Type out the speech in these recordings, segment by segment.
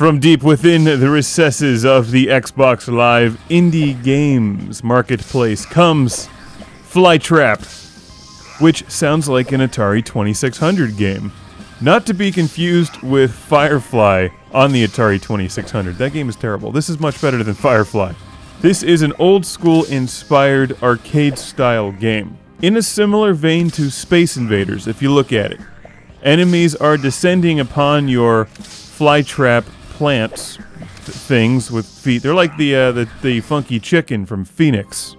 From deep within the recesses of the Xbox Live indie games marketplace comes Flytrap, which sounds like an Atari 2600 game. Not to be confused with Firefly on the Atari 2600. That game is terrible. This is much better than Firefly. This is an old-school inspired arcade-style game. In a similar vein to Space Invaders, if you look at it. Enemies are descending upon your Flytrap plants things with feet. They're like the funky chicken from Phoenix.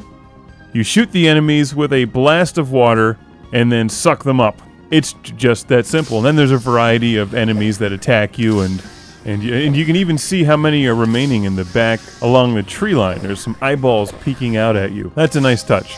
You shoot the enemies with a blast of water and then suck them up. It's just that simple. And then there's a variety of enemies that attack you, and you can even see how many are remaining in the back along the tree line. There's some eyeballs peeking out at you. That's a nice touch.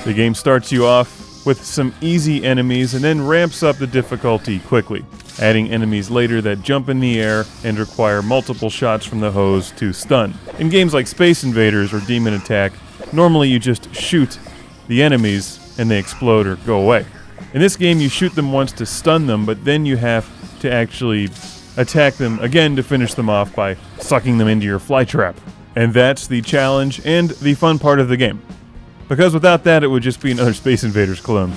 The game starts you off with some easy enemies and then ramps up the difficulty quickly, adding enemies later that jump in the air and require multiple shots from the hose to stun. In games like Space Invaders or Demon Attack, normally you just shoot the enemies and they explode or go away. In this game you shoot them once to stun them, but then you have to actually attack them again to finish them off by sucking them into your Flytrap. And that's the challenge and the fun part of the game. Because without that, it would just be another Space Invaders clone.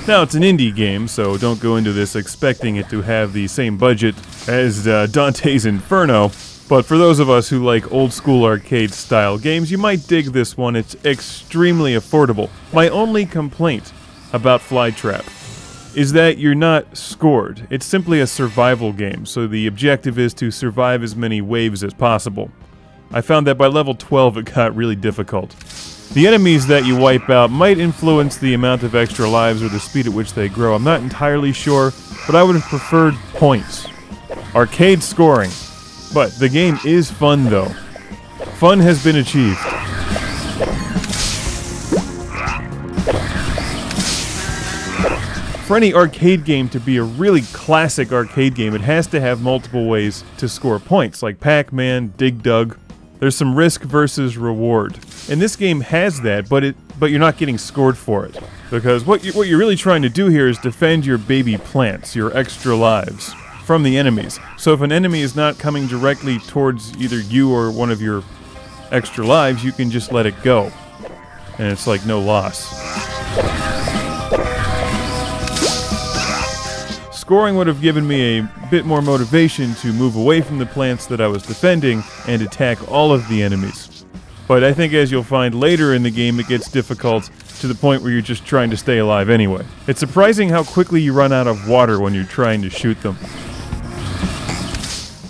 Now, it's an indie game, so don't go into this expecting it to have the same budget as Dante's Inferno. But for those of us who like old-school arcade-style games, you might dig this one. It's extremely affordable. My only complaint about Flytrap is that you're not scored. It's simply a survival game, so the objective is to survive as many waves as possible. I found that by level 12 it got really difficult. The enemies that you wipe out might influence the amount of extra lives or the speed at which they grow. I'm not entirely sure, but I would have preferred points. Arcade scoring. But the game is fun, though. Fun has been achieved. For any arcade game to be a really classic arcade game, it has to have multiple ways to score points, like Pac-Man, Dig Dug. There's some risk versus reward. And this game has that, but you're not getting scored for it. Because what you're really trying to do here is defend your baby plants, your extra lives, from the enemies. So if an enemy is not coming directly towards either you or one of your extra lives, you can just let it go. And it's like no loss. Scoring would have given me a bit more motivation to move away from the plants that I was defending and attack all of the enemies. But I think, as you'll find later in the game, it gets difficult to the point where you're just trying to stay alive anyway. It's surprising how quickly you run out of water when you're trying to shoot them.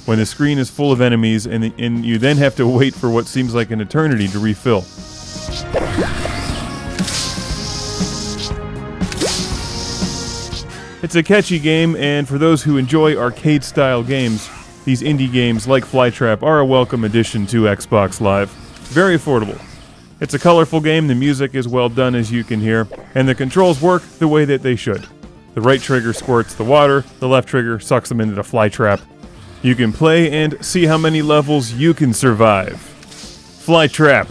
When the screen is full of enemies and you then have to wait for what seems like an eternity to refill. It's a catchy game, and for those who enjoy arcade-style games, these indie games like Flytrap are a welcome addition to Xbox Live. Very affordable. It's a colorful game, the music is well done as you can hear, and the controls work the way that they should. The right trigger squirts the water, the left trigger sucks them into the Flytrap. You can play and see how many levels you can survive. Flytrap.